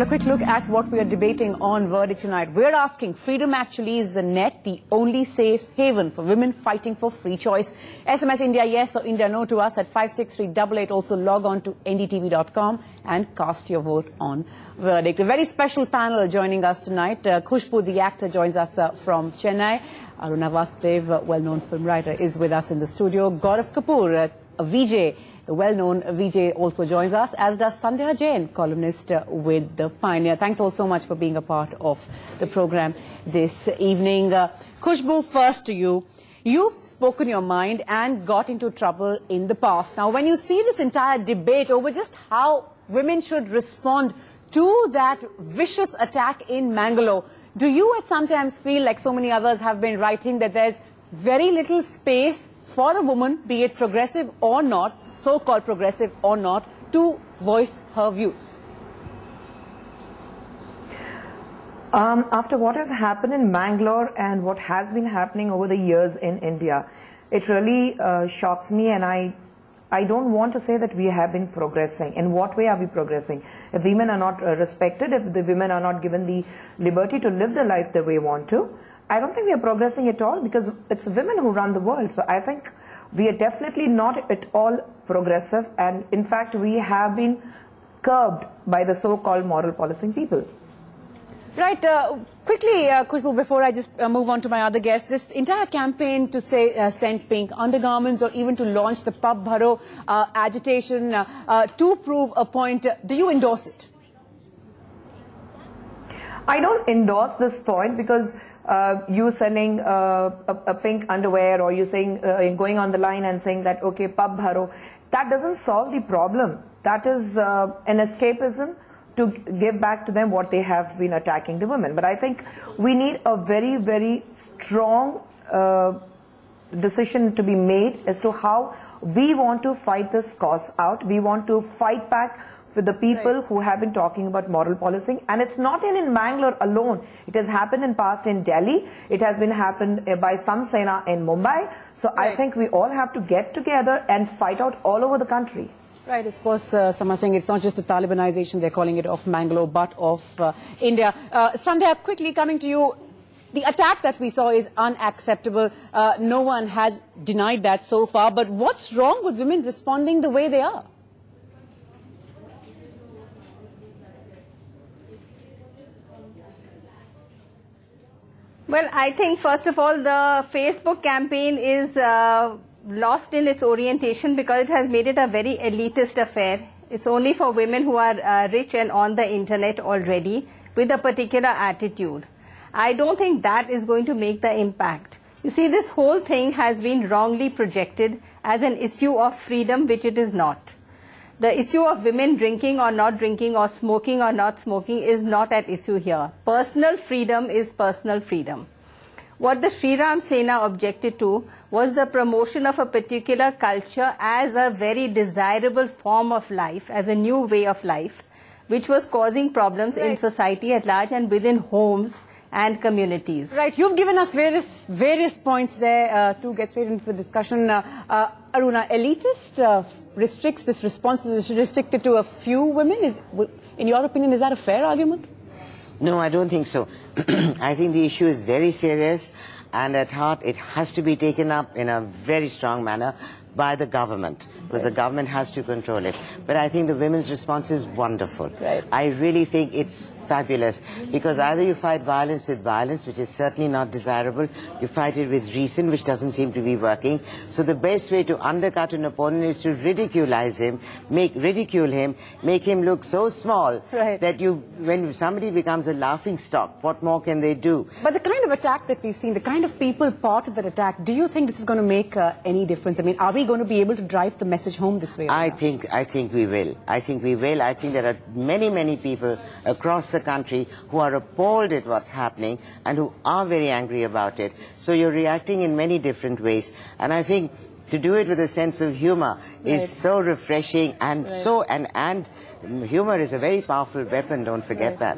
Well, a quick look at what we are debating on Verdict tonight. We're asking, freedom actually is the net, the only safe haven for women fighting for free choice? SMS India yes or India no to us at 56388. Also log on to NDTV.com and cast your vote on Verdict. A very special panel joining us tonight. Khushbu, the actor, joins us from Chennai. Aruna Vasudev, well-known film writer, is with us in the studio. Gaurav Kapoor, a VJ, the well-known VJ, also joins us, as does Sandhya Jain, columnist with The Pioneer. Thanks all so much for being a part of the program this evening. Khushbu, first to you. You've spoken your mind and got into trouble in the past. Now, when you see this entire debate over just how women should respond to that vicious attack in Mangalore, do you at sometimes feel, like so many others have been writing, that there's very little space for a woman, be it progressive or not, so-called progressive or not, to voice her views? After what has happened in Mangalore and what has been happening over the years in India, it really shocks me, and I don't want to say that we have been progressing. In what way are we progressing? If women are not respected, if the women are not given the liberty to live the life that we want to, I don't think we are progressing at all, because it's women who run the world. So I think we are definitely not at all progressive, and in fact we have been curbed by the so-called moral policing people. Right. Quickly, Khushbu, before I just move on to my other guest, this entire campaign to say send pink undergarments, or even to launch the Pub Bharo agitation to prove a point, do you endorse it? I don't endorse this point, because you sending a pink underwear, or you saying going on the line and saying that, okay, Pub Bharo, that doesn't solve the problem. That is an escapism to give back to them what they have been attacking the women. But I think we need a very, very strong decision to be made as to how we want to fight this cause out. We want to fight back with the people who have been talking about moral policing. And it's not in Mangalore alone. It has happened in past in Delhi. It has been happened by Sena in Mumbai. So I think we all have to get together and fight out all over the country. Right, of course, some are saying it's not just the Talibanization, they're calling it, of Mangalore, but of India. Sandhya, quickly coming to you, the attack that we saw is unacceptable. No one has denied that so far, but what's wrong with women responding the way they are? Well, I think, first of all, the Facebook campaign is lost in its orientation, because it has made it a very elitist affair. It's only for women who are rich and on the internet already with a particular attitude. I don't think that is going to make the impact. You see, this whole thing has been wrongly projected as an issue of freedom, which it is not. The issue of women drinking or not drinking, or smoking or not smoking, is not at issue here. Personal freedom is personal freedom. What the Sri Ram Sena objected to was the promotion of a particular culture as a very desirable form of life, as a new way of life, which was causing problems in society at large and within homes and communities. Right, you've given us various points there to get straight into the discussion. Aruna, elitist restricts this response, is restricted to a few women. In your opinion, is that a fair argument? No, I don't think so. I think the issue is very serious, and at heart it has to be taken up in a very strong manner by the government, because the government has to control it. But I think the women's response is wonderful. Right. I really think it's fabulous, because either you fight violence with violence, which is certainly not desirable, you fight it with reason, which doesn't seem to be working. So the best way to undercut an opponent is to ridicule him, make him look so small that when somebody becomes a laughing stock, what more can they do? But the kind of attack that we've seen, the kind of people part of that attack, do you think this is going to make any difference? I mean, are we going to be able to drive the message home this way? I think we will. I think we will. I think there are many people across the country who are appalled at what's happening and who are very angry about it. So you're reacting in many different ways, and I think to do it with a sense of humor is so refreshing, and and humor is a very powerful weapon, don't forget that.